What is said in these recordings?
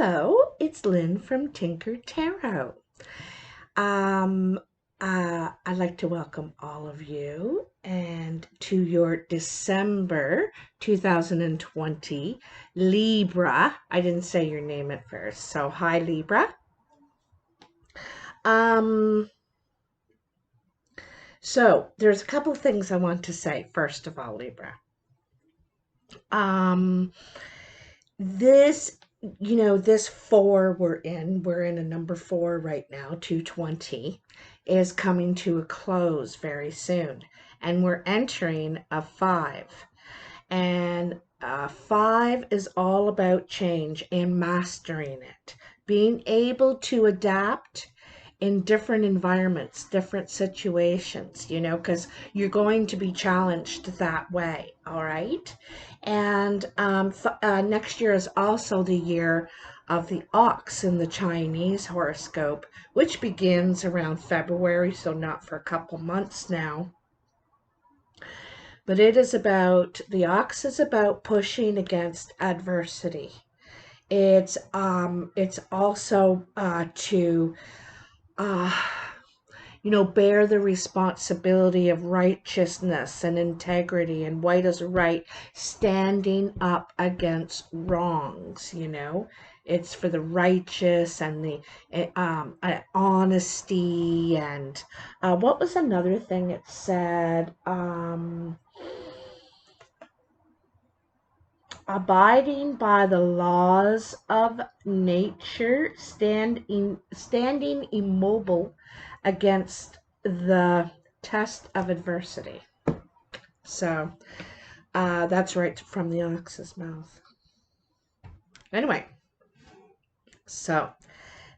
Hello, it's Lynn from Tinker Tarot. Um, I'd like to welcome all of you and to your December 2020 Libra. I didn't say your name at first, so hi Libra. Um, so there's a couple of things I want to say. First of all, Libra. Um, this this four we're in a number four right now, 220 is coming to a close very soon, and we're entering a five. And five is all about change and mastering it, being able to adapt in different environments, different situations, because you're going to be challenged that way, all right? And next year is also the year of the ox in the Chinese horoscope, which begins around February, so not for a couple months now. But the ox is about pushing against adversity. It's also to bear the responsibility of righteousness and integrity and white as right, standing up against wrongs. It's for the righteous and the honesty. And what was another thing it said? Abiding by the laws of nature, standing immobile against the test of adversity. So that's right from the ox's mouth. Anyway, so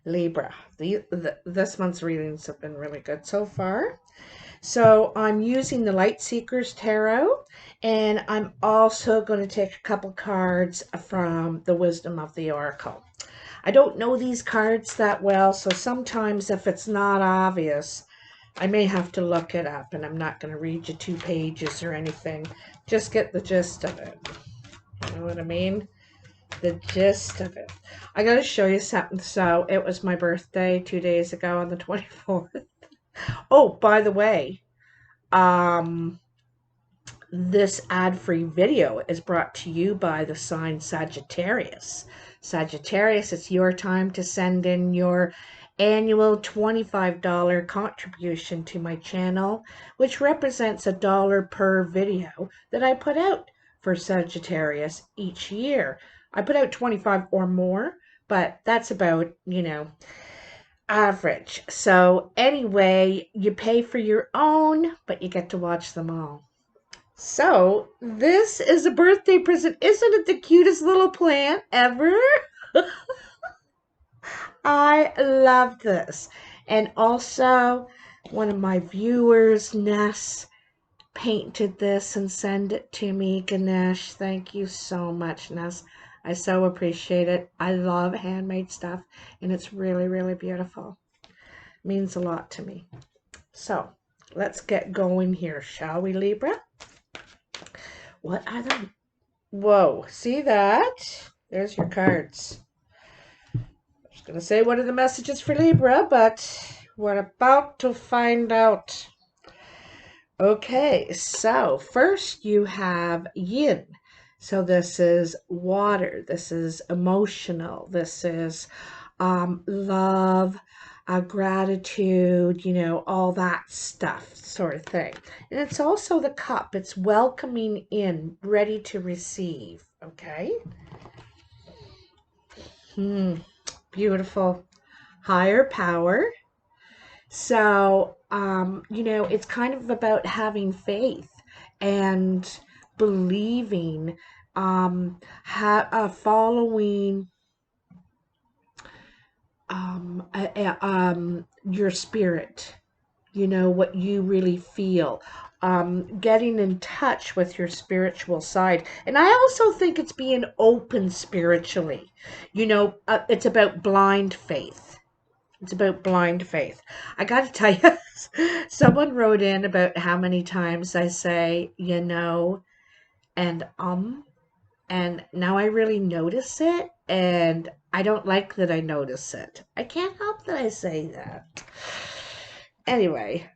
Libra, this month's readings have been really good so far. So I'm using the Light Seekers Tarot, and I'm also going to take a couple cards from the Wisdom of the Oracle. I don't know these cards that well, so sometimes if it's not obvious, I may have to look it up, and I'm not going to read you 2 pages or anything. Just get the gist of it. You know what I mean? The gist of it. I got to show you something. So it was my birthday 2 days ago on the 24th. Oh, by the way, this ad-free video is brought to you by the sign Sagittarius. Sagittarius, it's your time to send in your annual $25 contribution to my channel, which represents $1 per video that I put out for Sagittarius each year. I put out 25 or more, but that's about, average. So anyway, you pay for your own, but you get to watch them all. So this is a birthday present. Isn't it the cutest little plant ever? I love this. And also, one of my viewers, Ness, painted this and sent it to me. Ganesh, thank you so much, Ness. I so appreciate it. I love handmade stuff, and it's really, really beautiful. It means a lot to me. So let's get going here, shall we, Libra? What are the... Whoa, see that? There's your cards. I was going to say what are the messages for Libra, but we're about to find out. Okay, so first you have yin. So this is water, this is emotional, this is love, gratitude, all that stuff sort of thing. And it's also the cup. It's welcoming in, ready to receive, okay? Beautiful. Higher power. So, it's kind of about having faith and believing, following your spirit, what you really feel, getting in touch with your spiritual side. And I also think it's being open spiritually. It's about blind faith. It's about blind faith. I got to tell you, someone wrote in about how many times I say, and And now I really notice it, and I don't like that I notice it. I can't help that I say that. Anyway,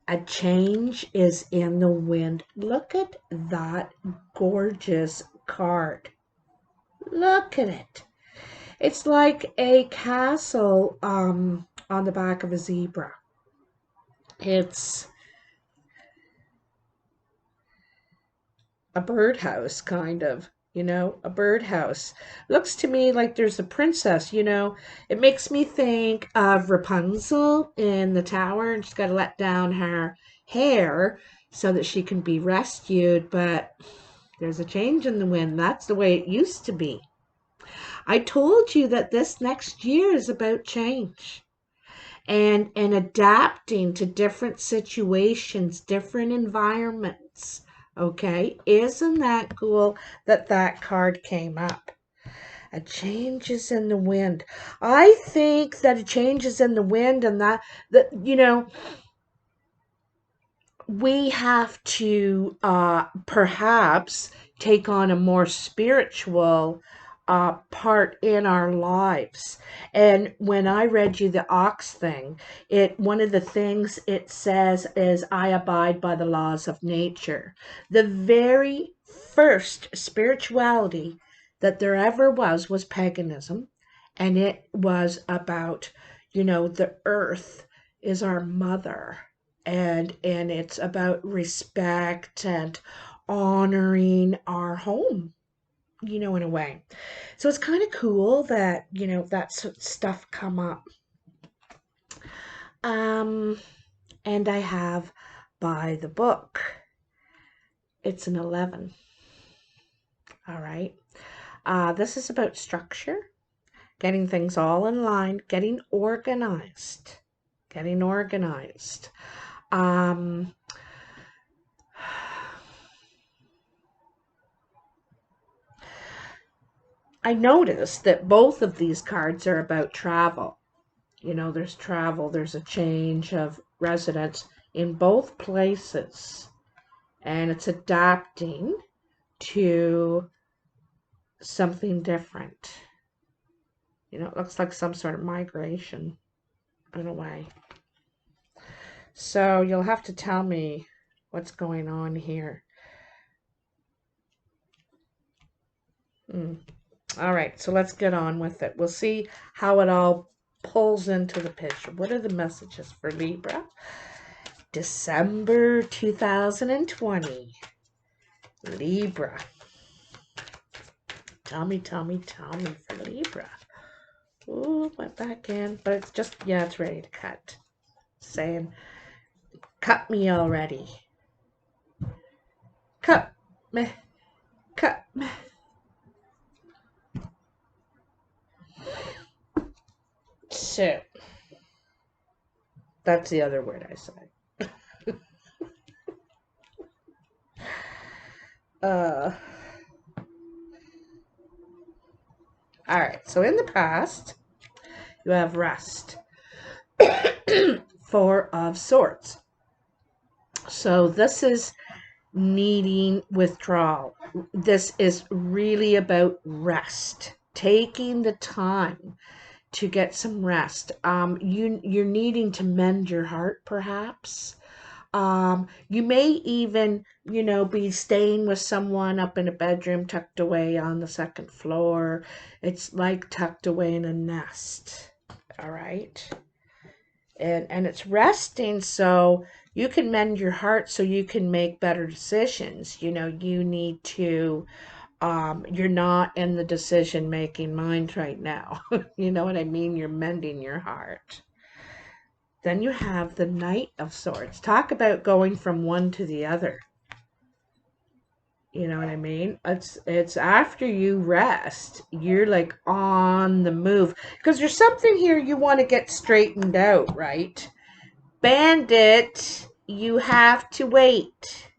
a change is in the wind. Look at that gorgeous card. Look at it. It's like a castle on the back of a zebra. It's a birdhouse, kind of, a birdhouse. Looks to me like there's a princess, It makes me think of Rapunzel in the tower, and she's got to let down her hair so that she can be rescued. But there's a change in the wind. That's the way it used to be. I told you that this next year is about change and adapting to different situations, different environments. Okay, isn't that cool that that card came up? A change is in the wind. I think that a change is in the wind, and that we have to perhaps take on a more spiritual part in our lives. And when I read you the ox thing, one of the things it says is, I abide by the laws of nature. The very first spirituality that there ever was paganism, and it was about, the earth is our mother, and it's about respect and honoring our home, in a way. So it's kind of cool that, that stuff come up. And I have by the book. It's an 11. All right. This is about structure, getting things all in line, getting organized. Getting organized. I noticed that both of these cards are about travel. There's travel, there's a change of residence in both places, and it's adapting to something different. It looks like some sort of migration in a way. So you'll have to tell me what's going on here. All right, so let's get on with it. We'll see how it all pulls into the picture. What are the messages for Libra? December 2020. Libra. Tell me for Libra. Ooh, went back in, but it's just, it's ready to cut. Saying, cut me already. Cut me. Cut me. So, that's the other word I said. All right, so in the past, you have rest. Four of Swords. So this is needing withdrawal. This is really about rest, taking the time to get some rest. You're needing to mend your heart, perhaps. You may even, be staying with someone up in a bedroom tucked away on the second floor. It's like tucked away in a nest. All right. And it's resting so you can mend your heart, so you can make better decisions. You need to, you're not in the decision-making mind right now. You know what I mean? You're mending your heart. Then you have the Knight of Swords. Talk about going from one to the other. You know what I mean? It's after you rest, you're like on the move. Because there's something here you want to get straightened out, right? Bandit, you have to wait.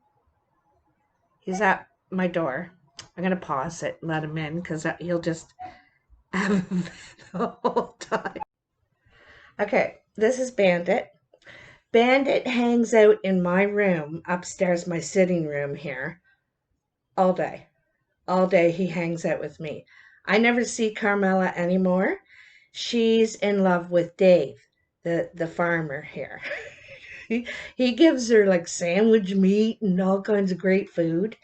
He's at my door. I'm going to pause it and let him in, because he'll just have the whole time. Okay, this is Bandit. Bandit hangs out in my room, upstairs, my sitting room here, all day. all day he hangs out with me. I never see Carmela anymore. She's in love with Dave, the farmer here. He gives her like sandwich meat and all kinds of great food.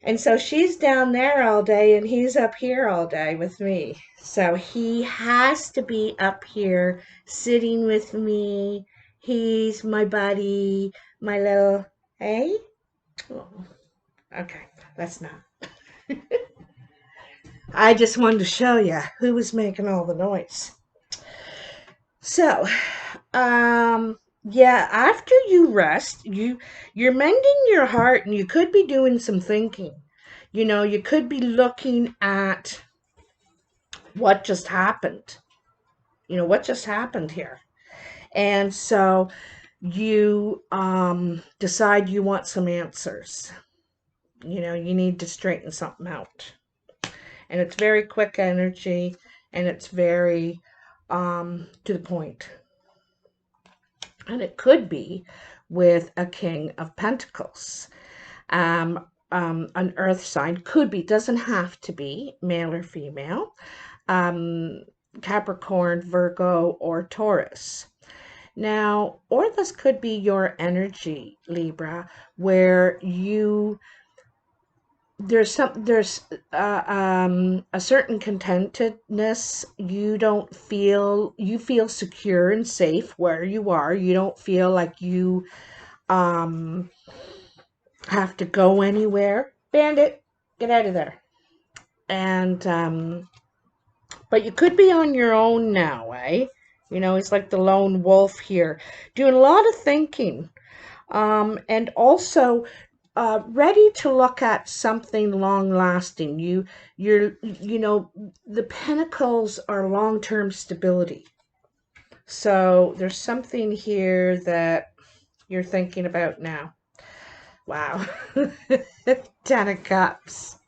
And so she's down there all day and he's up here all day with me. So he has to be up here sitting with me. He's my buddy, my little, hey? Oh, okay, that's not. I just wanted to show you who was making all the noise. So, yeah, after you rest, you're mending your heart and you could be doing some thinking. You could be looking at what just happened. What just happened here. And so you decide you want some answers. You need to straighten something out. And it's very quick energy and it's very to the point. And it could be with a King of Pentacles. An earth sign could be, doesn't have to be male or female. Capricorn, Virgo, or Taurus. Now, or this could be your energy, Libra, where there's a certain contentedness. You feel secure and safe where you are. You don't feel like you have to go anywhere. Bandit, get out of there. And but you could be on your own now, eh? It's like the lone wolf here, doing a lot of thinking, and also ready to look at something long lasting. The pentacles are long-term stability. So there's something here that you're thinking about now. Wow. 10 of Cups.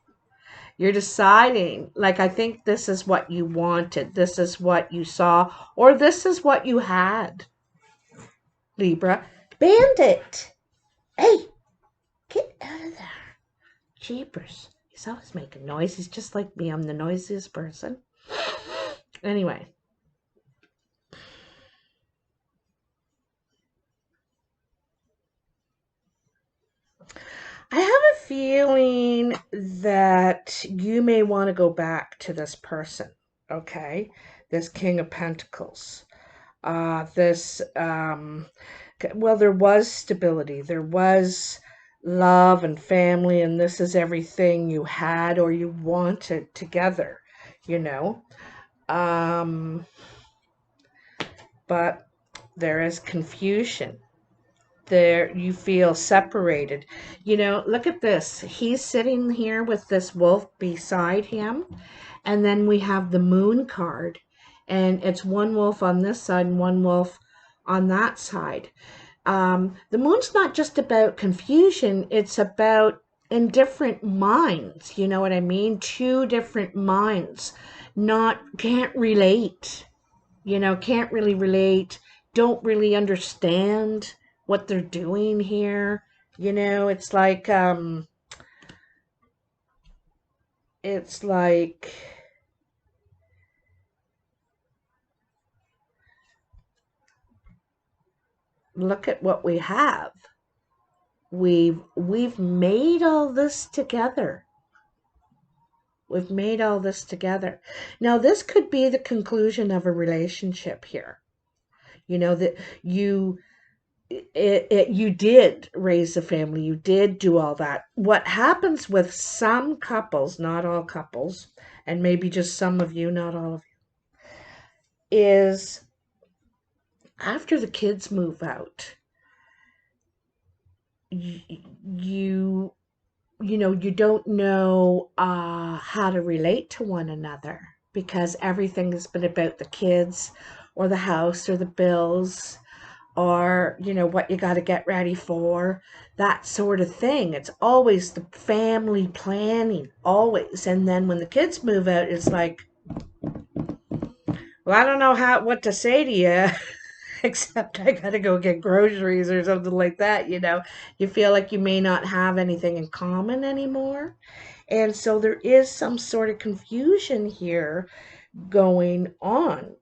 You're deciding, like, I think this is what you wanted. This is what you saw, or this is what you had. Libra. Bandit. Hey, get out of there. Jeepers. He's always making noise. He's just like me. I'm the noisiest person. Anyway. I have a feeling that you may want to go back to this person, okay? This King of Pentacles. Well, there was stability. There was love and family, and this is everything you had or you wanted together, you know? But there is confusion. There you feel separated. Look at this. He's sitting here with this wolf beside him, and then we have the moon card, and it's one wolf on this side and one wolf on that side. The moon's not just about confusion, it's about in different minds. You know what I mean? Two different minds can't relate, can't really relate, don't really understand what they're doing here. It's like look at what we have. We've made all this together. We've made all this together. Now, this could be the conclusion of a relationship here. That you did raise a family, you did do all that. What happens with some couples, not all couples, and maybe just some of you, not all of you, is after the kids move out, you don't know how to relate to one another because everything has been about the kids or the house or the bills or what you got to get ready for, that sort of thing. It's always the family planning, always. And then when the kids move out, it's like, well, I don't know what to say to you except I gotta go get groceries or something like that. You feel like you may not have anything in common anymore. And so there is some sort of confusion here going on.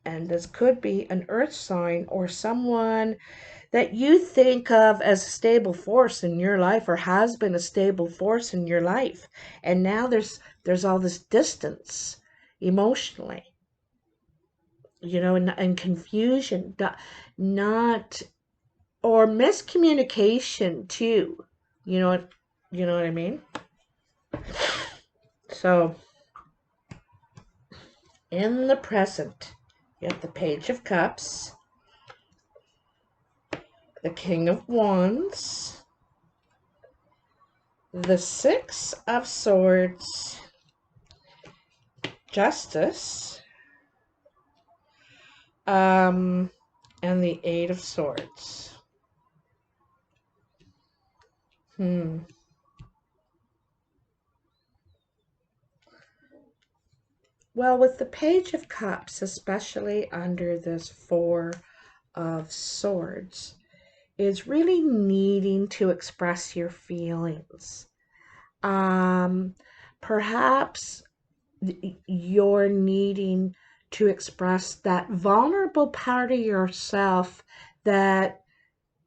And this could be an earth sign or someone that you think of as a stable force in your life or has been a stable force in your life. And now there's all this distance emotionally, and confusion, not or miscommunication too. You know what I mean? So in the present, you have the Page of Cups, the King of Wands, the Six of Swords, Justice, and the Eight of Swords. Well, with the Page of Cups, especially under this Four of Swords, is really needing to express your feelings. Perhaps you're needing to express that vulnerable part of yourself that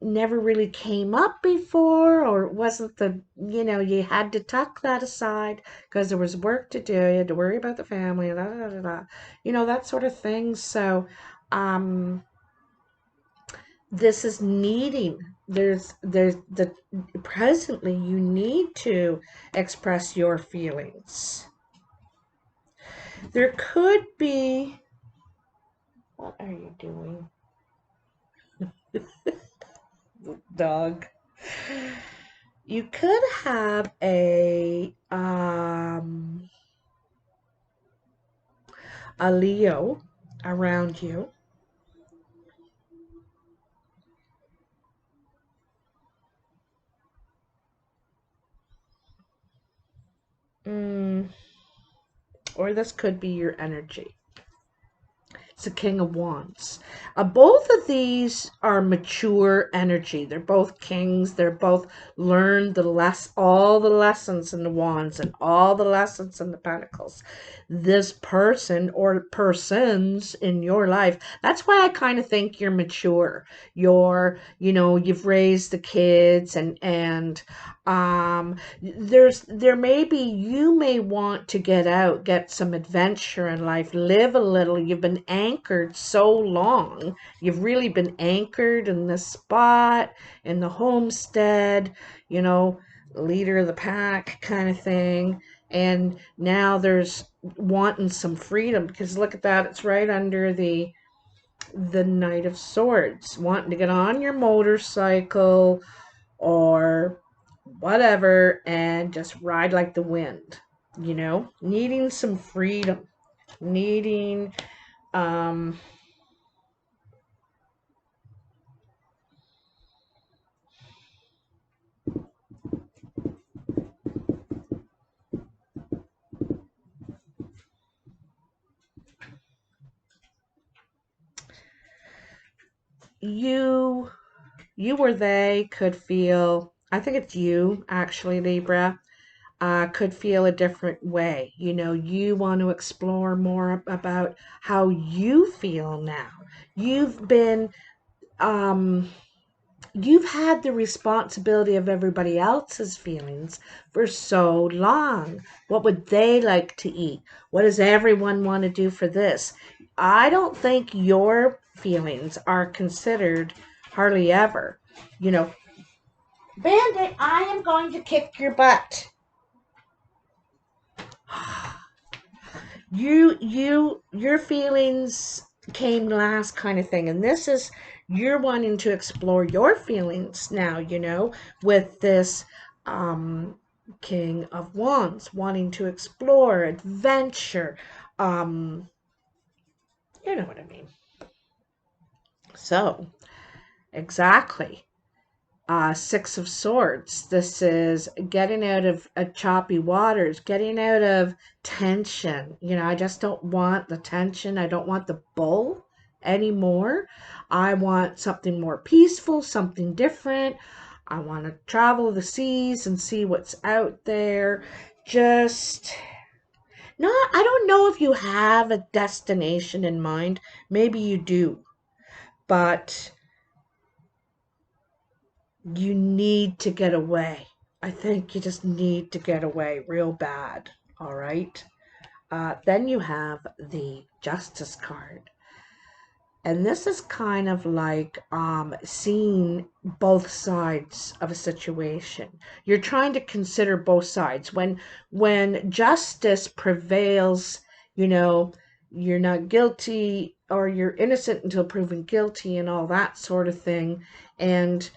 never really came up before, or it wasn't you had to tuck that aside because there was work to do, you had to worry about the family, that sort of thing. So this is needing, there's the presently you need to express your feelings. There could be, what are you doing, dog? You could have a Leo around you. Or this could be your energy. It's the King of Wands. Both of these are mature energy. They're both kings. They're both learned all the lessons in the Wands and all the lessons in the Pentacles. This person or persons in your life, that's why I kind of think you're mature. You've raised the kids, and you may want to get out, get some adventure in life, live a little. You've been anchored so long. You've really been anchored in this spot, in the homestead, leader of the pack kind of thing. And now there's wanting some freedom, because look at that, it's right under the Knight of Swords, wanting to get on your motorcycle or whatever and just ride like the wind, needing some freedom, needing you or they could feel, I think it's you actually, Libra, could feel a different way. You want to explore more about how you feel now. You've been you've had the responsibility of everybody else's feelings for so long. What would they like to eat? What does everyone want to do for this? I don't think your feelings are considered hardly ever. Bandit, I am going to kick your butt. Your feelings came last kind of thing, and this is, you're wanting to explore your feelings now, with this King of Wands, wanting to explore adventure. You know what I mean. So exactly. Six of Swords. This is getting out of choppy waters, getting out of tension. I just don't want the tension. I don't want the bull anymore. I want something more peaceful, something different. I want to travel the seas and see what's out there. just not, I don't know if you have a destination in mind. Maybe you do, but you need to get away. I think you just need to get away real bad. All right. Then you have the Justice card. And this is kind of like seeing both sides of a situation. You're trying to consider both sides. When justice prevails, you know, you're not guilty or you're innocent until proven guilty and all that sort of thing. And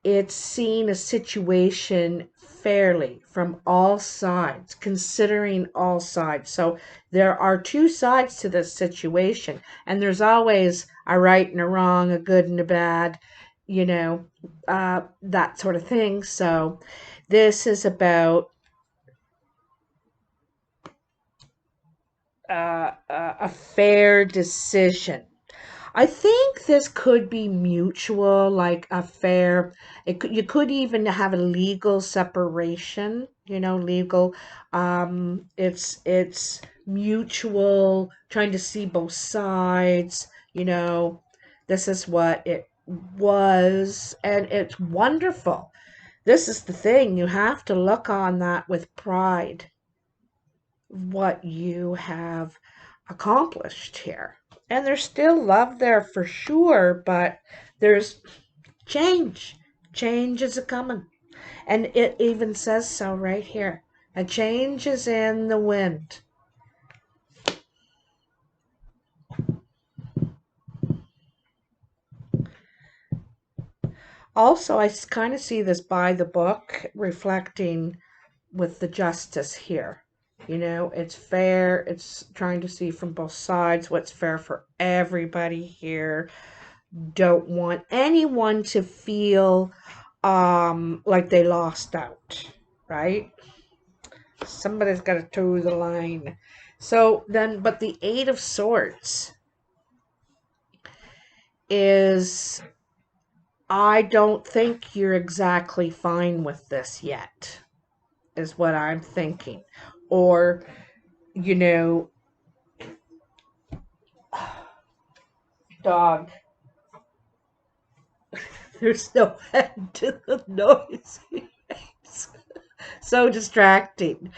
it's seeing a situation fairly from all sides, considering all sides. So there are two sides to this situation, and there's always a right and a wrong, a good and a bad, you know, that sort of thing. So this is about a fair decision. I think this could be mutual, like a fair. You could even have a legal separation. Legal. It's mutual, trying to see both sides. This is what it was, and it's wonderful. This is the thing. You have to look on that with pride, what you have accomplished here. And there's still love there for sure, but there's change. Change is a coming. And it even says so right here. A change is in the wind. Also, I kind of see this by the book reflecting with the justice here. It's fair. It's trying to see from both sides what's fair for everybody here. Don't want anyone to feel like they lost out, right? Somebody's got to toe the line. So then, but the Eight of Swords is, I don't think you're exactly fine with this yet, is what I'm thinking. Or, you know, dog. There's no end to the noise. So distracting.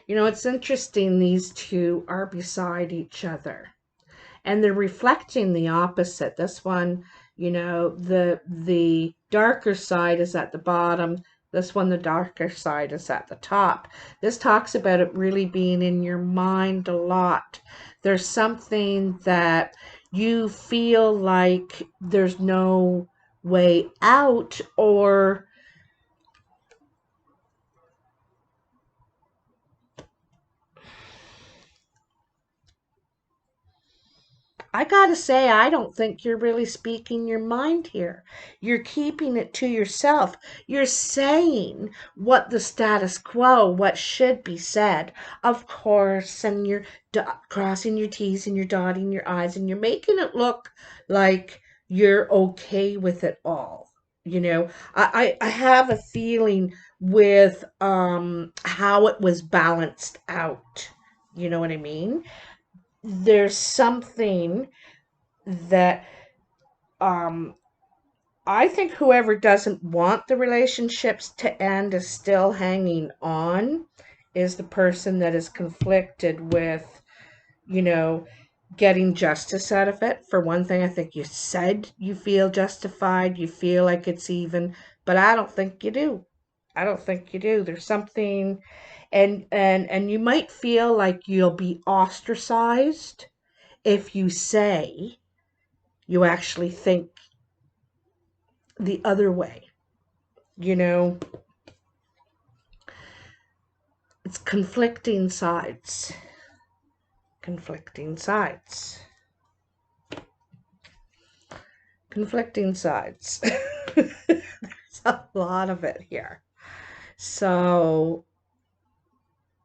It's interesting, these two are beside each other and they're reflecting the opposite. This one, the darker side is at the bottom. This one, the darker side is at the top. This talks about it really being in your mind a lot. There's something that you feel like there's no way out, or I gotta say, I don't think you're really speaking your mind here. You're keeping it to yourself. You're saying what the status quo, what should be said, of course, and you're crossing your T's and you're dotting your I's and you're making it look like you're okay with it all. I have a feeling with how it was balanced out. You know what I mean? There's something that um I think whoever doesn't want the relationships to end is still hanging on, is the person that is conflicted with, you know, getting justice out of it. For one thing, I think you said you feel justified, you feel like it's even, but I don't think you do. I don't think you do. There's something, and you might feel like you'll be ostracized if you say you actually think the other way. You know, it's conflicting sides. Conflicting sides. Conflicting sides. There's a lot of it here. So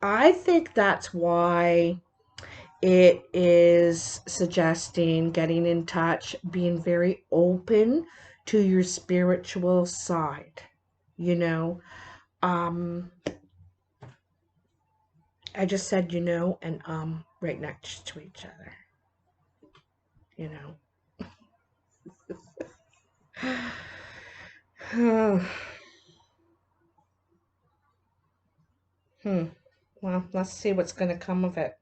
I think that's why it is suggesting getting in touch, being very open to your spiritual side, you know. I just said, and right next to each other, you know. Well, let's see what's going to come of it.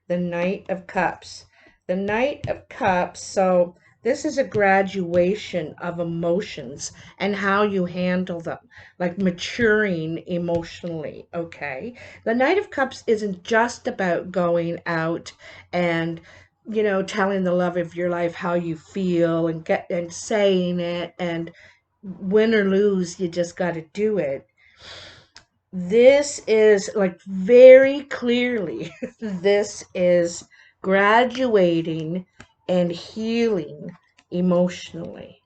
The Knight of Cups. The Knight of Cups. So this is a graduation of emotions and how you handle them, like maturing emotionally. Okay. The Knight of Cups isn't just about going out and telling the love of your life how you feel and saying it, and win or lose, you just got to do it. This is like very clearly, this is graduating and healing emotionally.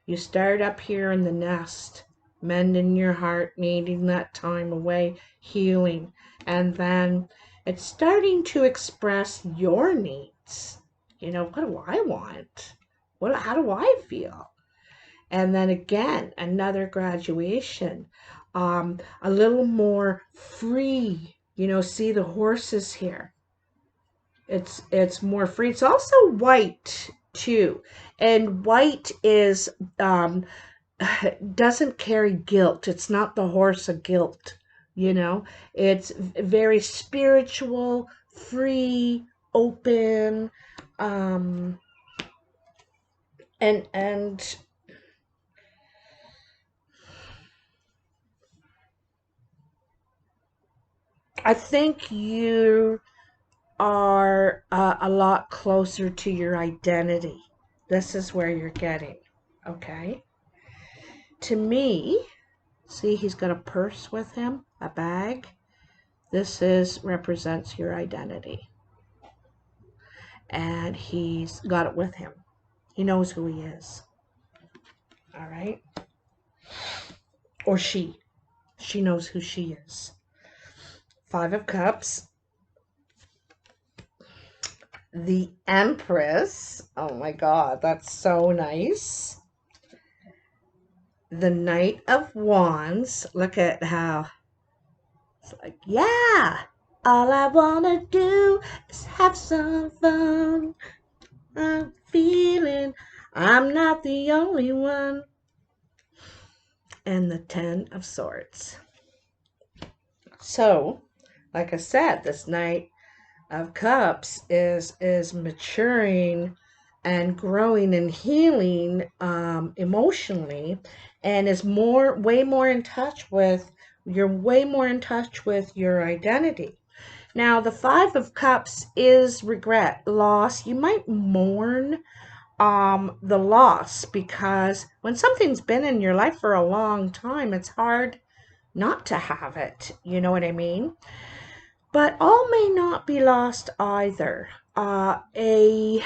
You start up here in the nest, mending your heart, needing that time away, healing, and then it's starting to express your needs. What do I want? How do I feel? And then again, another graduation, a little more free. See the horses here. It's more free. It's also white too, and white is doesn't carry guilt. It's not the horse of guilt. It's very spiritual, free, open, and I think you are a lot closer to your identity. This is where you're getting. Okay. To me, see, he's got a purse with him, a bag. This is represents your identity. And he's got it with him. He knows who he is. All right. Or she. She knows who she is. Five of Cups. The Empress. Oh my God, that's so nice. The Knight of Wands. Look at how it's like, yeah, all I wanna do is have some fun. I'm feeling I'm not the only one. And the Ten of Swords. So, like I said, this Knight of Cups is maturing and growing and healing emotionally, and is way more in touch with your identity. Now, the Five of Cups is regret, loss. You might mourn the loss, because when something's been in your life for a long time, it's hard not to have it. You know what I mean? But all may not be lost either. The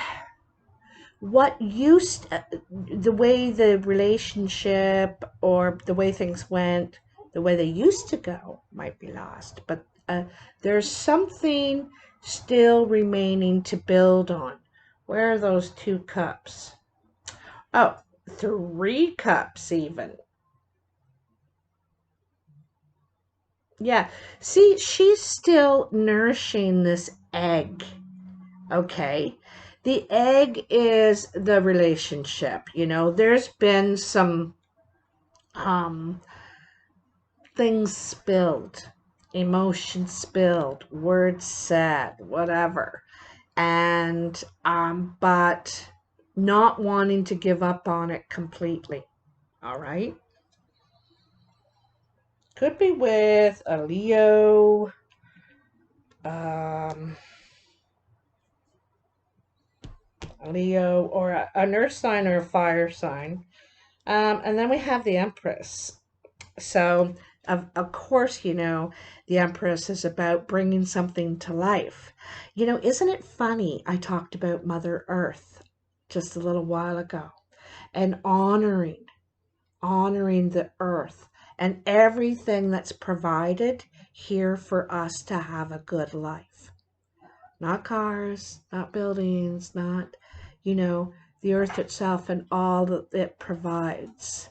way the relationship or the way things went, the way they used to go might be lost, but there's something still remaining to build on. Where are those 2 cups? Oh, 3 cups even. Yeah. See, she's still nourishing this egg. Okay. The egg is the relationship. There's been some things spilled, emotions spilled, words said, whatever. And but not wanting to give up on it completely. All right. Could be with a Leo, um, or an earth sign or a fire sign. And then we have the Empress. So, of course, the Empress is about bringing something to life. Isn't it funny? I talked about Mother Earth just a little while ago, and honoring the earth and everything that's provided here for us to have a good life. Not cars, not buildings, not, you know, the earth itself and all that it provides.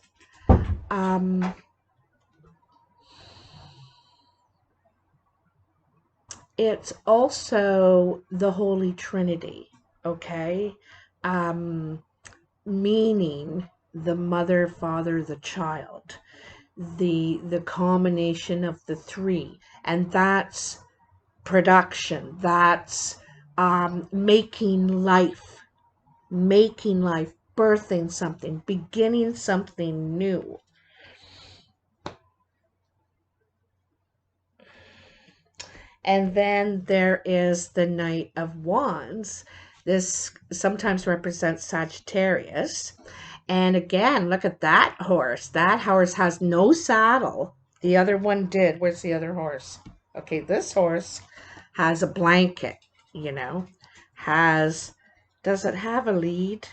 It's also the Holy Trinity, okay? Meaning the mother, father, the child, the combination of the three, and that's production. That's making life, birthing something, beginning something new. And then there is the Knight of Wands. This sometimes represents Sagittarius. And again, look at that horse. That horse has no saddle. The other one did. Where's the other horse? Okay, this horse has a blanket, you know. Does it have a lead?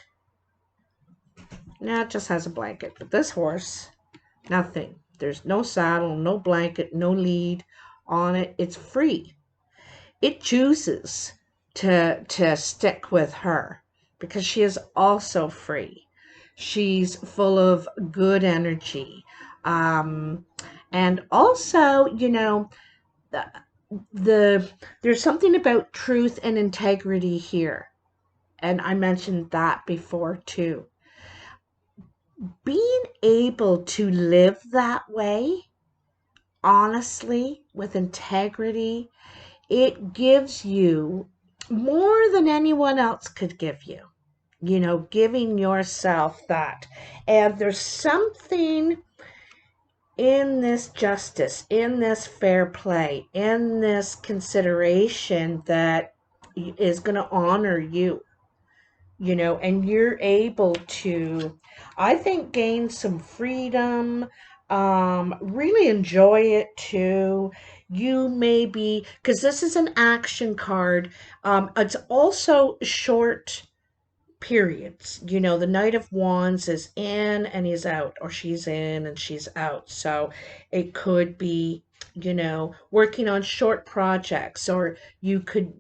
No, it just has a blanket. But this horse, nothing. There's no saddle, no blanket, no lead on it. It's free. It chooses to stick with her because she is also free. She's full of good energy. And also, there's something about truth and integrity here. And I mentioned that before too. Being able to live that way, honestly, with integrity, it gives you more than anyone else could give you, giving yourself that. And there's something in this justice, in this fair play, in this consideration that is going to honor you, and you're able to, I think, gain some freedom, really enjoy it too. You maybe, because this is an action card, it's also short periods. The Knight of Wands is in and he's out, or she's in and she's out. So it could be, working on short projects, or you could,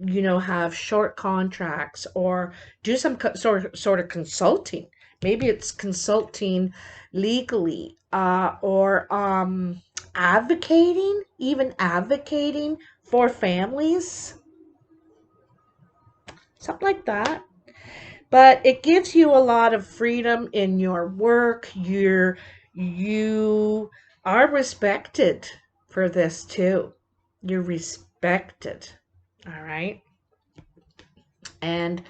have short contracts, or do some sort of consulting. Maybe it's consulting legally, or even advocating for families, something like that. But it gives you a lot of freedom in your work. You are respected for this too. You're respected. All right. And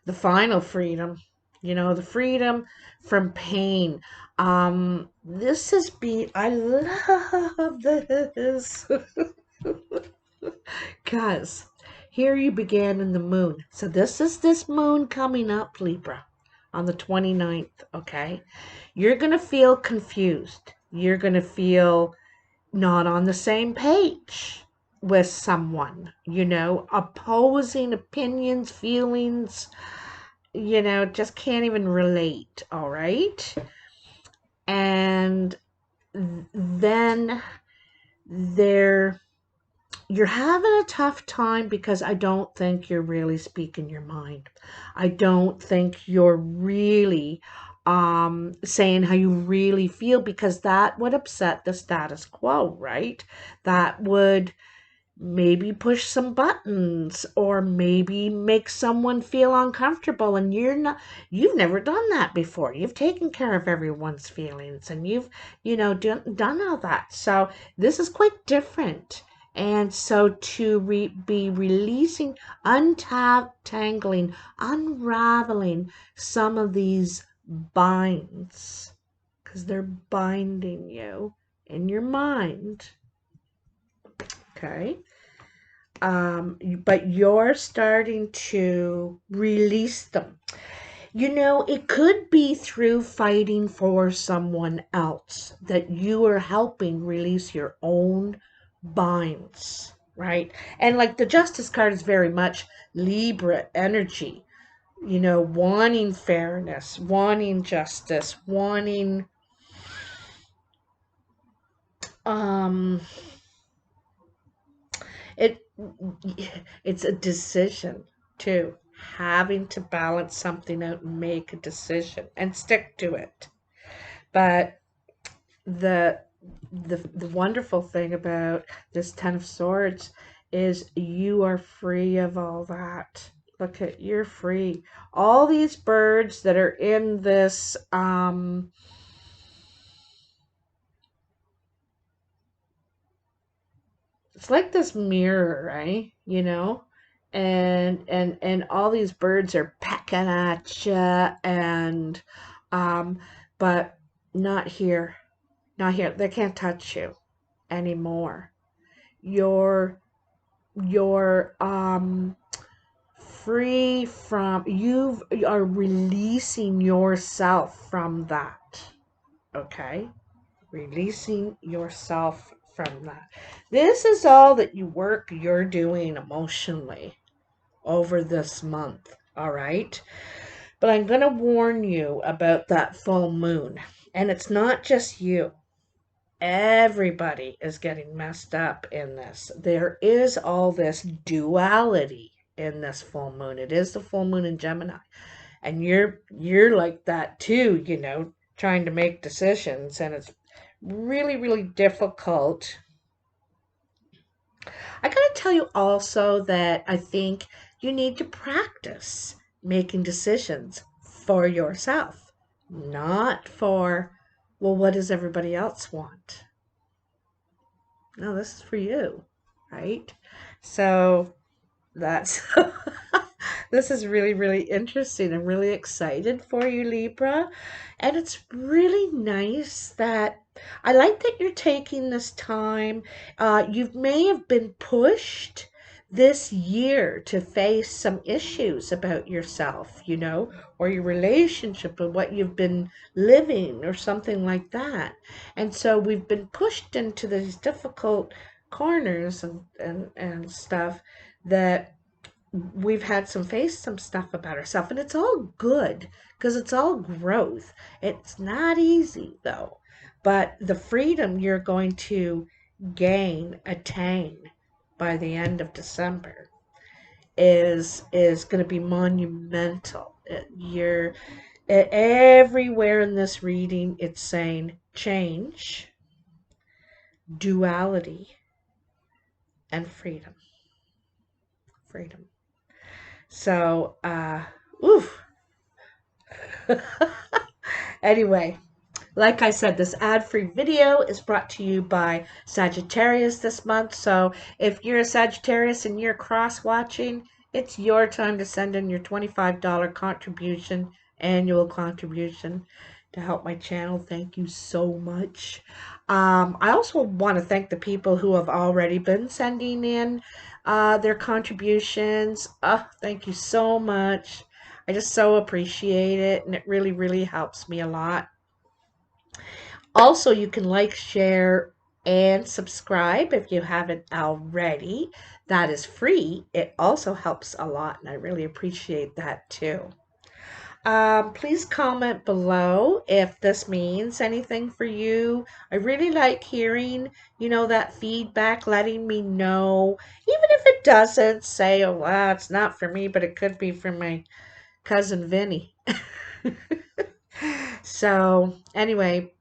the final freedom, the freedom from pain. This is I love this. Because here you began in the moon. So this is this moon coming up, Libra, on the 29th, okay? You're going to feel confused. You're going to feel not on the same page with someone, opposing opinions, feelings, just can't even relate, all right? And then you're having a tough time because I don't think you're really speaking your mind. I don't think you're really saying how you really feel, because that would upset the status quo, right? That would maybe push some buttons, or maybe make someone feel uncomfortable, and you've never done that before. You've taken care of everyone's feelings, and you've done all that. So this is quite different. And so to be releasing, untangling, unraveling some of these binds, because they're binding you in your mind, okay? But you're starting to release them. It could be through fighting for someone else that you are helping release your own binds, right? And like the Justice card is very much Libra energy, wanting fairness, wanting justice, wanting um it it's a decision too. having to balance something out and make a decision and stick to it. But the the wonderful thing about this Ten of Swords is you are free of all that. Look at, you're free. All these birds that are in this it's like this mirror, right? You know, and all these birds are pecking at you, and um, but not here, not here. They can't touch you anymore. You're you're free from, you are releasing yourself from that. Okay, releasing yourself from that. This is all that you work you're doing emotionally over this month, all right? But I'm going to warn you about that full moon. And it's not just you. Everybody is getting messed up in this. There is all this duality in this full moon. It is the full moon in Gemini. And you're like that too, you know, trying to make decisions, and it's really, really difficult. I gotta tell you also that I think you need to practice making decisions for yourself, not for, well, what does everybody else want? No, this is for you, right? So that's this is really, really interesting. I'm really excited for you, Libra. And it's really nice that I like that you're taking this time. You may have been pushed this year to face some issues about yourself, you know, or your relationship or what you've been living or something like that. And so we've been pushed into these difficult corners and stuff that we've had some face some stuff about ourselves, and it's all good because it's all growth. It's not easy though, but the freedom you're going to attain by the end of December is going to be monumental. You're everywhere in this reading, it's saying change, duality, and freedom. Freedom. So, oof. Anyway, like I said, this ad-free video is brought to you by Sagittarius this month. So if you're a Sagittarius and you're cross-watching, it's your time to send in your $25 contribution, annual contribution, to help my channel. Thank you so much. I also want to thank the people who have already been sending in their contributions. Thank you so much. I just so appreciate it, and it really, really helps me a lot. Also, you can like, share, and subscribe if you haven't already. That is free. It also helps a lot, and I really appreciate that too. Please comment below if this means anything for you. I really like hearing, you know, that feedback, letting me know. Even if it doesn't, say, oh, wow, it's not for me, but it could be for my cousin Vinny. So, anyway,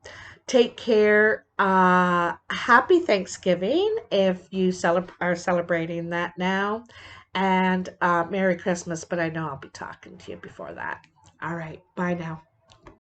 take care. Happy Thanksgiving if you are celebrating that now. And Merry Christmas, but I know I'll be talking to you before that. All right, bye now.